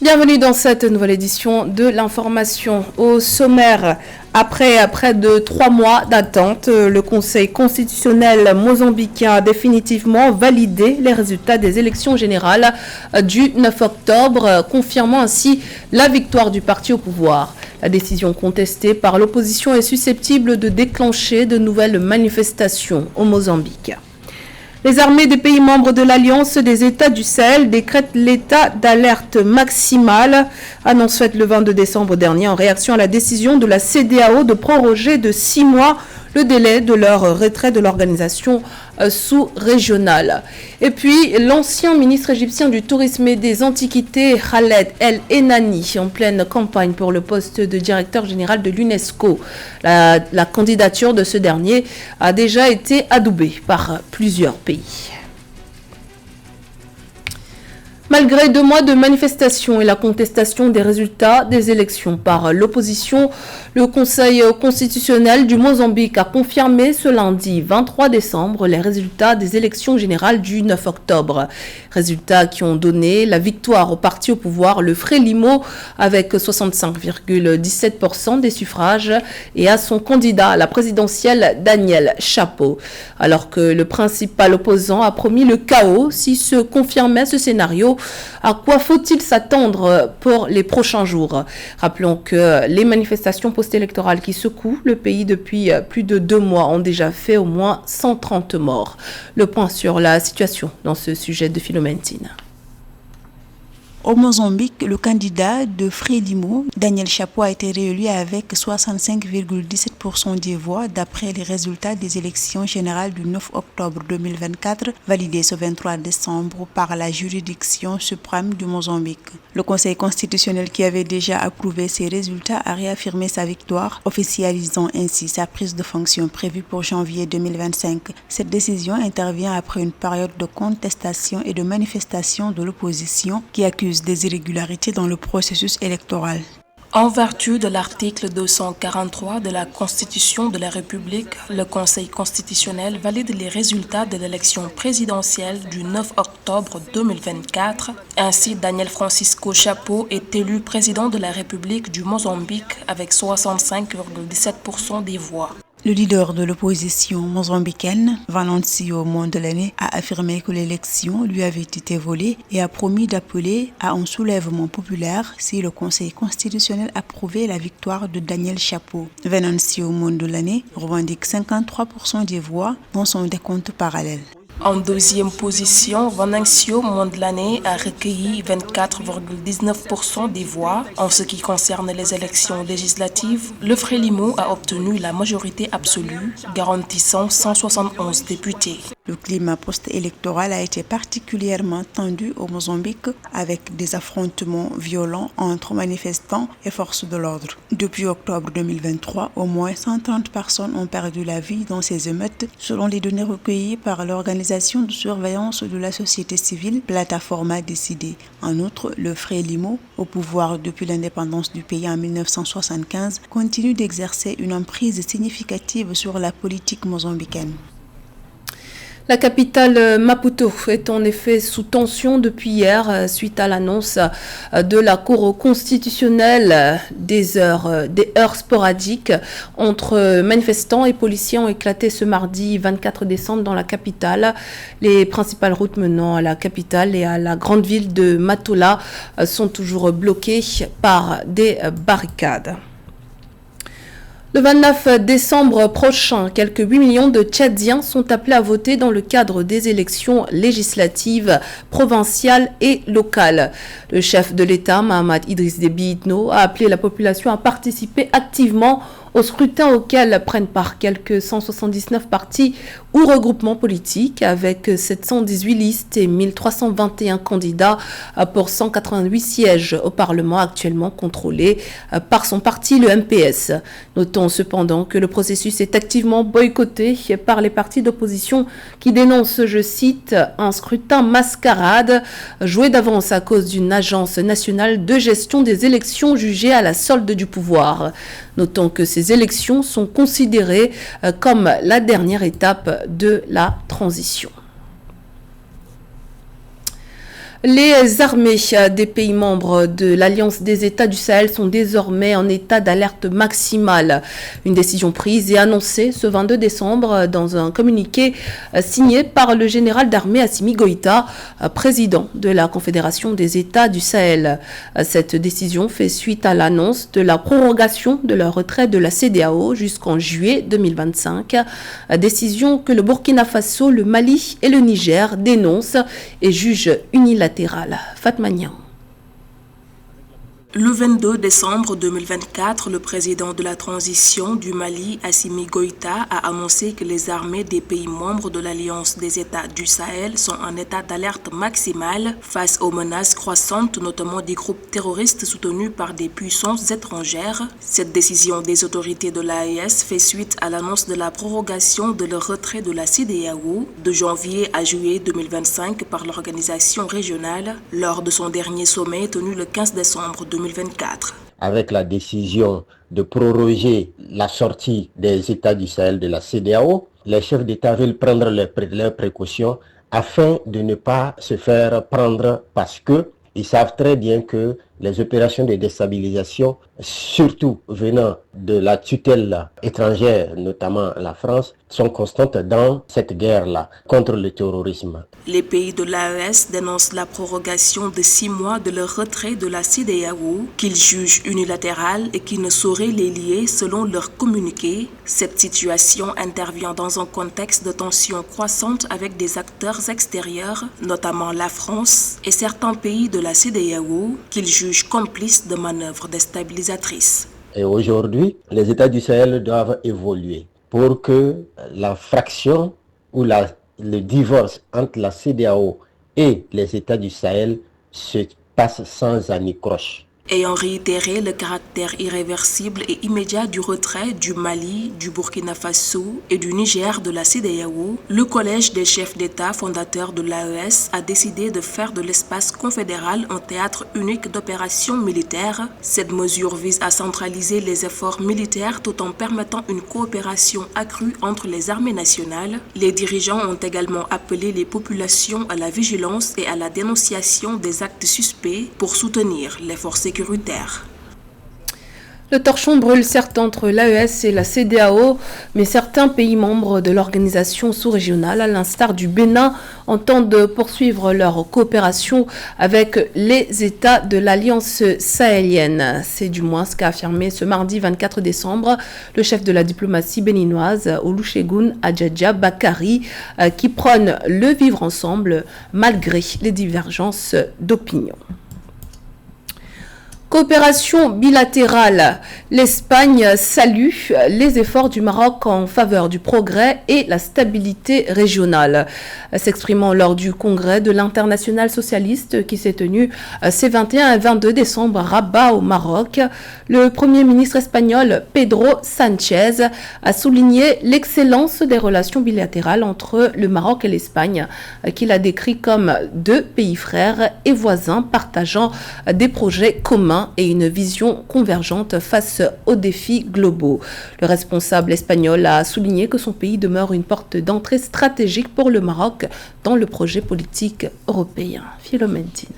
Bienvenue dans cette nouvelle édition de l'information. Au sommaire, après près de 3 mois d'attente, le Conseil constitutionnel mozambicain a définitivement validé les résultats des élections générales du 9 octobre, confirmant ainsi la victoire du parti au pouvoir. La décision contestée par l'opposition est susceptible de déclencher de nouvelles manifestations au Mozambique. Les armées des pays membres de l'Alliance des États du Sahel décrètent l'état d'alerte maximale, annonce faite le 22 décembre dernier en réaction à la décision de la CEDEAO de proroger de 6 mois le délai de leur retrait de l'organisation sous-régionale. Et puis, l'ancien ministre égyptien du Tourisme et des Antiquités, Khaled El Enani, en pleine campagne pour le poste de directeur général de l'UNESCO. La candidature de ce dernier a déjà été adoubée par plusieurs pays. Malgré 2 mois de manifestations et la contestation des résultats des élections par l'opposition, le Conseil constitutionnel du Mozambique a confirmé ce lundi 23 décembre les résultats des élections générales du 9 octobre. Résultats qui ont donné la victoire au parti au pouvoir, le Frélimo, avec 65,17% des suffrages, et à son candidat à la présidentielle, Daniel Chapo. Alors que le principal opposant a promis le chaos si se confirmait ce scénario. À quoi faut-il s'attendre pour les prochains jours? Rappelons que les manifestations post-électorales qui secouent le pays depuis plus de 2 mois ont déjà fait au moins 130 morts. Le point sur la situation dans ce sujet de Philomentine. Au Mozambique, le candidat de Frélimo, Daniel Chapo, a été réélu avec 65,17% des voix d'après les résultats des élections générales du 9 octobre 2024, validés ce 23 décembre par la juridiction suprême du Mozambique. Le Conseil constitutionnel, qui avait déjà approuvé ces résultats, a réaffirmé sa victoire, officialisant ainsi sa prise de fonction prévue pour janvier 2025. Cette décision intervient après une période de contestation et de manifestation de l'opposition qui accuse des irrégularités dans le processus électoral. En vertu de l'article 243 de la Constitution de la République, le Conseil constitutionnel valide les résultats de l'élection présidentielle du 9 octobre 2024. Ainsi, Daniel Francisco Chapo est élu président de la République du Mozambique avec 65,17% des voix. Le leader de l'opposition mozambicaine, Venancio Mondlane, a affirmé que l'élection lui avait été volée et a promis d'appeler à un soulèvement populaire si le Conseil constitutionnel approuvait la victoire de Daniel Chapo. Venancio Mondlane revendique 53% des voix dans son décompte parallèle. En deuxième position, Venancio Mondlane a recueilli 24,19% des voix. En ce qui concerne les élections législatives, le Frélimo a obtenu la majorité absolue, garantissant 171 députés. Le climat post-électoral a été particulièrement tendu au Mozambique avec des affrontements violents entre manifestants et forces de l'ordre. Depuis octobre 2023, au moins 130 personnes ont perdu la vie dans ces émeutes, selon les données recueillies par l'organisation de surveillance de la société civile Plataforma Décidée. En outre, le Frélimo, au pouvoir depuis l'indépendance du pays en 1975, continue d'exercer une emprise significative sur la politique mozambicaine. La capitale Maputo est en effet sous tension depuis hier suite à l'annonce de la Cour constitutionnelle des heurts sporadiques entre manifestants et policiers ont éclaté ce mardi 24 décembre dans la capitale. Les principales routes menant à la capitale et à la grande ville de Matola sont toujours bloquées par des barricades. Le 29 décembre prochain, quelques 8 millions de Tchadiens sont appelés à voter dans le cadre des élections législatives, provinciales et locales. Le chef de l'État, Mahamat Idriss Déby Itno, a appelé la population à participer activement au scrutin auquel prennent part quelques 179 partis ou regroupements politiques avec 718 listes et 1321 candidats pour 188 sièges au Parlement actuellement contrôlé par son parti, le MPS. Notons cependant que le processus est activement boycotté par les partis d'opposition qui dénoncent, je cite, un scrutin mascarade joué d'avance à cause d'une agence nationale de gestion des élections jugée à la solde du pouvoir. Notons que ces élections sont considérées comme la dernière étape de la transition. Les armées des pays membres de l'Alliance des États du Sahel sont désormais en état d'alerte maximale. Une décision prise et annoncée ce 22 décembre dans un communiqué signé par le général d'armée Assimi Goïta, président de la Confédération des États du Sahel. Cette décision fait suite à l'annonce de la prorogation de leur retrait de la CEDEAO jusqu'en juillet 2025. Décision que le Burkina Faso, le Mali et le Niger dénoncent et jugent unilatéralement. Fatma Niang. Le 22 décembre 2024, le président de la transition du Mali, Assimi Goïta, a annoncé que les armées des pays membres de l'Alliance des États du Sahel sont en état d'alerte maximale face aux menaces croissantes, notamment des groupes terroristes soutenus par des puissances étrangères. Cette décision des autorités de l'AES fait suite à l'annonce de la prorogation de leur retrait de la CEDEAO de janvier à juillet 2025 par l'organisation régionale lors de son dernier sommet tenu le 15 décembre 2024. Avec la décision de proroger la sortie des États du Sahel de la CEDEAO, les chefs d'État veulent prendre leurs précautions afin de ne pas se faire prendre parce qu'ils savent très bien que les opérations de déstabilisation, surtout venant de la tutelle étrangère, notamment la France, sont constantes dans cette guerre-là contre le terrorisme. Les pays de l'AES dénoncent la prorogation de 6 mois de leur retrait de la CEDEAO, qu'ils jugent unilatérale et qui ne sauraient les lier selon leur communiqué. Cette situation intervient dans un contexte de tensions croissantes avec des acteurs extérieurs, notamment la France et certains pays de la CEDEAO, qu'ils jugent complices de manœuvres déstabilisatrices. Et aujourd'hui, les États du Sahel doivent évoluer pour que la fraction ou le divorce entre la CEDEAO et les États du Sahel se passe sans anicroche. Ayant réitéré le caractère irréversible et immédiat du retrait du Mali, du Burkina Faso et du Niger de la CEDEAO, le Collège des chefs d'État fondateurs de l'AES a décidé de faire de l'espace confédéral un théâtre unique d'opérations militaires. Cette mesure vise à centraliser les efforts militaires tout en permettant une coopération accrue entre les armées nationales. Les dirigeants ont également appelé les populations à la vigilance et à la dénonciation des actes suspects pour soutenir les forces sécuritaires. Le torchon brûle certes entre l'AES et la CEDEAO, mais certains pays membres de l'organisation sous-régionale, à l'instar du Bénin, entendent poursuivre leur coopération avec les États de l'Alliance sahélienne. C'est du moins ce qu'a affirmé ce mardi 24 décembre le chef de la diplomatie béninoise, Olusegun Adjadja Bakari, qui prône le vivre ensemble malgré les divergences d'opinion. Coopération bilatérale. L'Espagne salue les efforts du Maroc en faveur du progrès et la stabilité régionale. S'exprimant lors du congrès de l'Internationale socialiste qui s'est tenu ces 21 et 22 décembre à Rabat au Maroc, le Premier ministre espagnol Pedro Sánchez a souligné l'excellence des relations bilatérales entre le Maroc et l'Espagne, qu'il a décrit comme deux pays frères et voisins partageant des projets communs et une vision convergente face aux défis globaux. Le responsable espagnol a souligné que son pays demeure une porte d'entrée stratégique pour le Maroc dans le projet politique européen. Philomentine.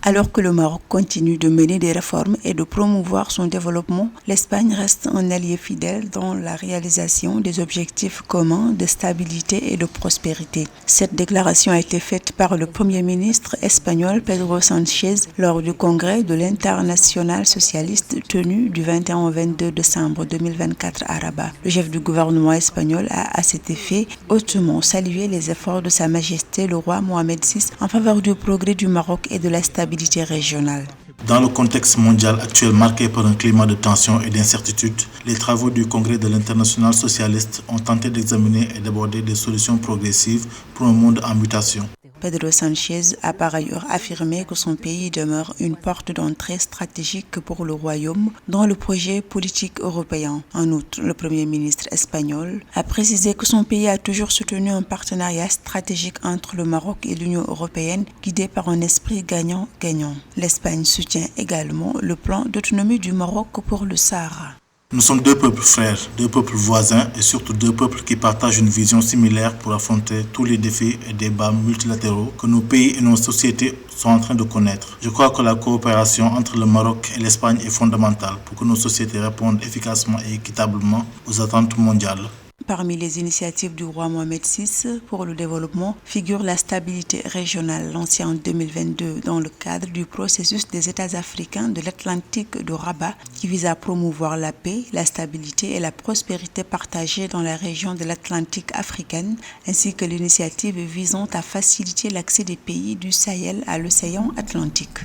Alors que le Maroc continue de mener des réformes et de promouvoir son développement, l'Espagne reste un allié fidèle dans la réalisation des objectifs communs de stabilité et de prospérité. Cette déclaration a été faite par le Premier ministre espagnol Pedro Sánchez lors du congrès de l'Internationale socialiste tenu du 21 au 22 décembre 2024 à Rabat. Le chef du gouvernement espagnol a à cet effet hautement salué les efforts de Sa Majesté le roi Mohamed VI en faveur du progrès du Maroc et de la stabilité régionale. Dans le contexte mondial actuel marqué par un climat de tension et d'incertitude, les travaux du Congrès de l'Internationale socialiste ont tenté d'examiner et d'aborder des solutions progressives pour un monde en mutation. Pedro Sánchez a par ailleurs affirmé que son pays demeure une porte d'entrée stratégique pour le royaume dans le projet politique européen. En outre, le Premier ministre espagnol a précisé que son pays a toujours soutenu un partenariat stratégique entre le Maroc et l'Union européenne guidé par un esprit gagnant-gagnant. L'Espagne soutient également le plan d'autonomie du Maroc pour le Sahara. Nous sommes deux peuples frères, deux peuples voisins et surtout deux peuples qui partagent une vision similaire pour affronter tous les défis et débats multilatéraux que nos pays et nos sociétés sont en train de connaître. Je crois que la coopération entre le Maroc et l'Espagne est fondamentale pour que nos sociétés répondent efficacement et équitablement aux attentes mondiales. Parmi les initiatives du roi Mohamed VI pour le développement figure la stabilité régionale lancée en 2022 dans le cadre du processus des États africains de l'Atlantique de Rabat qui vise à promouvoir la paix, la stabilité et la prospérité partagée dans la région de l'Atlantique africaine, ainsi que l'initiative visant à faciliter l'accès des pays du Sahel à l'océan Atlantique.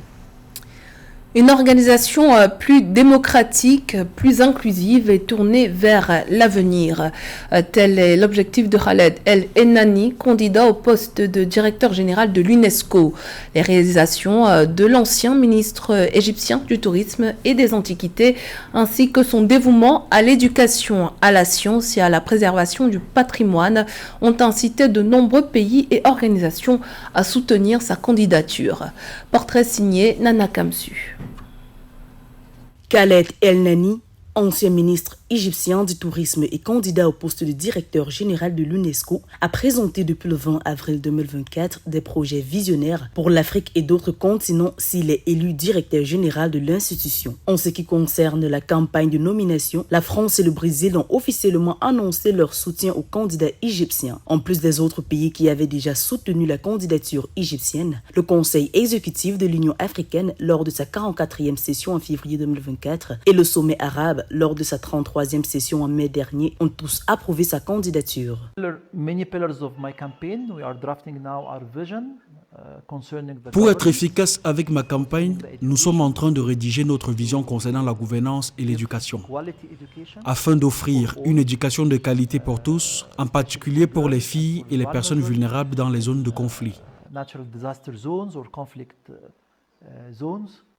Une organisation plus démocratique, plus inclusive et tournée vers l'avenir. Tel est l'objectif de Khaled El Ennani, candidat au poste de directeur général de l'UNESCO. Les réalisations de l'ancien ministre égyptien du Tourisme et des Antiquités, ainsi que son dévouement à l'éducation, à la science et à la préservation du patrimoine ont incité de nombreux pays et organisations à soutenir sa candidature. Portrait signé Nana Kamsu. Khaled El-Nani, ancien ministre égyptien du tourisme et candidat au poste de directeur général de l'UNESCO, a présenté depuis le 20 avril 2024 des projets visionnaires pour l'Afrique et d'autres continents s'il est élu directeur général de l'institution. En ce qui concerne la campagne de nomination, la France et le Brésil ont officiellement annoncé leur soutien au candidat égyptien. En plus des autres pays qui avaient déjà soutenu la candidature égyptienne, le Conseil exécutif de l'Union africaine lors de sa 44e session en février 2024 et le sommet arabe lors de sa 33e session en mai dernier ont tous approuvé sa candidature. Pour être efficace avec ma campagne, nous sommes en train de rédiger notre vision concernant la gouvernance et l'éducation, afin d'offrir une éducation de qualité pour tous, en particulier pour les filles et les personnes vulnérables dans les zones de conflit.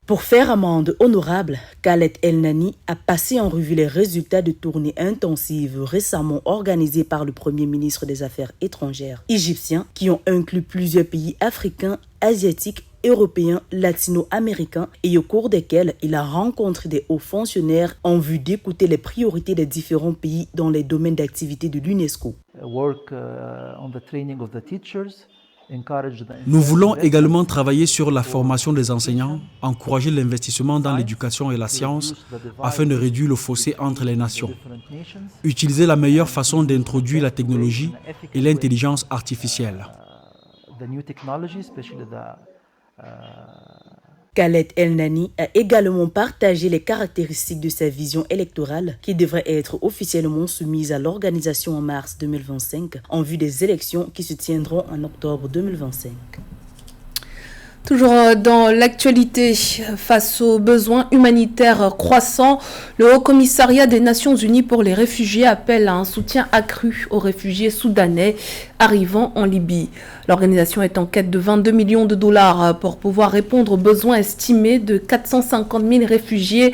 Pour faire amende honorable, Khaled El-Nani a passé en revue les résultats de tournées intensives récemment organisées par le Premier ministre des Affaires étrangères égyptien qui ont inclus plusieurs pays africains, asiatiques, européens, latino-américains et au cours desquels il a rencontré des hauts fonctionnaires en vue d'écouter les priorités des différents pays dans les domaines d'activité de l'UNESCO. Nous voulons également travailler sur la formation des enseignants, encourager l'investissement dans l'éducation et la science afin de réduire le fossé entre les nations, utiliser la meilleure façon d'introduire la technologie et l'intelligence artificielle. Khaled El-Nani a également partagé les caractéristiques de sa vision électorale qui devrait être officiellement soumise à l'organisation en mars 2025 en vue des élections qui se tiendront en octobre 2025. Toujours dans l'actualité, face aux besoins humanitaires croissants, le Haut-Commissariat des Nations Unies pour les réfugiés appelle à un soutien accru aux réfugiés soudanais arrivant en Libye. L'organisation est en quête de 22 millions de dollars pour pouvoir répondre aux besoins estimés de 450 000 réfugiés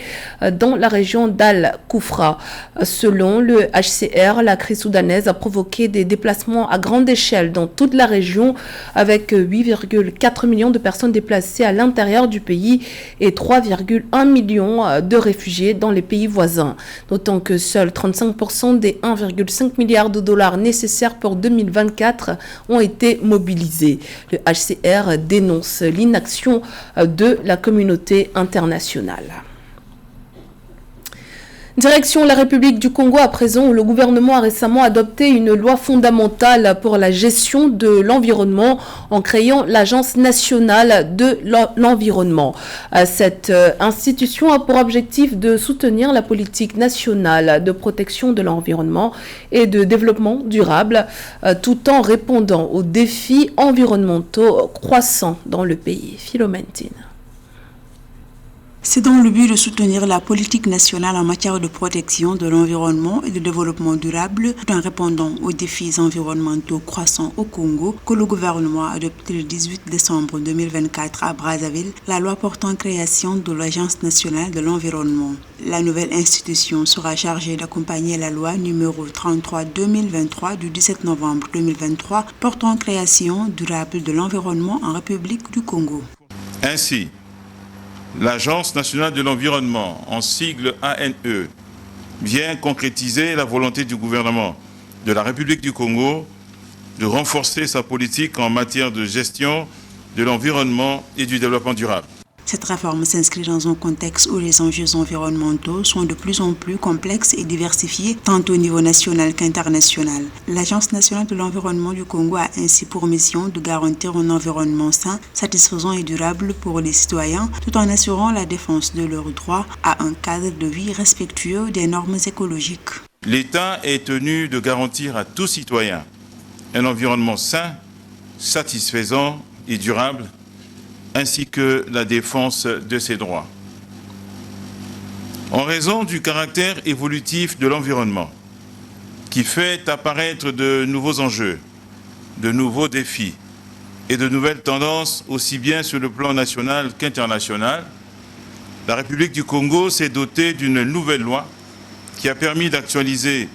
dans la région d'Al-Koufra. Selon le HCR, la crise soudanaise a provoqué des déplacements à grande échelle dans toute la région avec 8,4 millions de personnes déplacées à l'intérieur du pays et 3,1 millions de réfugiés dans les pays voisins. D'autant que seuls 35% des 1,5 milliard de dollars nécessaires pour 2024 ont été mobilisés. Le HCR dénonce l'inaction de la communauté internationale. Direction la République du Congo à présent où le gouvernement a récemment adopté une loi fondamentale pour la gestion de l'environnement en créant l'Agence nationale de l'environnement. Cette institution a pour objectif de soutenir la politique nationale de protection de l'environnement et de développement durable tout en répondant aux défis environnementaux croissants dans le pays. Philomentine. C'est dans le but de soutenir la politique nationale en matière de protection de l'environnement et de développement durable tout en répondant aux défis environnementaux croissants au Congo que le gouvernement a adopté le 18 décembre 2024 à Brazzaville la loi portant création de l'Agence nationale de l'environnement. La nouvelle institution sera chargée d'accompagner la loi numéro 33/2023 du 17 novembre 2023 portant création durable de l'environnement en République du Congo. Ainsi, l'Agence nationale de l'environnement, en sigle ANE, vient concrétiser la volonté du gouvernement de la République du Congo de renforcer sa politique en matière de gestion de l'environnement et du développement durable. Cette réforme s'inscrit dans un contexte où les enjeux environnementaux sont de plus en plus complexes et diversifiés, tant au niveau national qu'international. L'Agence nationale de l'environnement du Congo a ainsi pour mission de garantir un environnement sain, satisfaisant et durable pour les citoyens, tout en assurant la défense de leurs droits à un cadre de vie respectueux des normes écologiques. L'État est tenu de garantir à tout citoyen un environnement sain, satisfaisant et durable, ainsi que la défense de ses droits. En raison du caractère évolutif de l'environnement, qui fait apparaître de nouveaux enjeux, de nouveaux défis et de nouvelles tendances aussi bien sur le plan national qu'international, la République du Congo s'est dotée d'une nouvelle loi qui a permis d'actualiser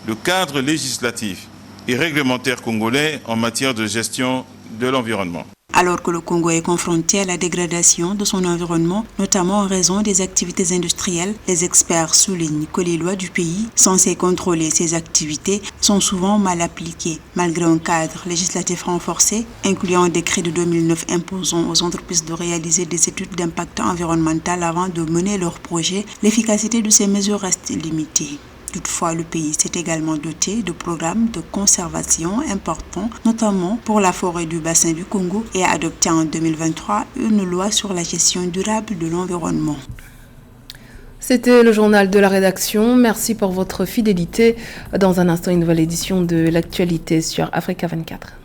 le cadre législatif et réglementaire congolais en matière de gestion de l'environnement. Alors que le Congo est confronté à la dégradation de son environnement, notamment en raison des activités industrielles, les experts soulignent que les lois du pays, censées contrôler ces activités, sont souvent mal appliquées. Malgré un cadre législatif renforcé, incluant un décret de 2009 imposant aux entreprises de réaliser des études d'impact environnemental avant de mener leurs projets, l'efficacité de ces mesures reste limitée. Toutefois, le pays s'est également doté de programmes de conservation importants, notamment pour la forêt du bassin du Congo, et a adopté en 2023 une loi sur la gestion durable de l'environnement. C'était le journal de la rédaction. Merci pour votre fidélité. Dans un instant, une nouvelle édition de l'actualité sur Africa 24.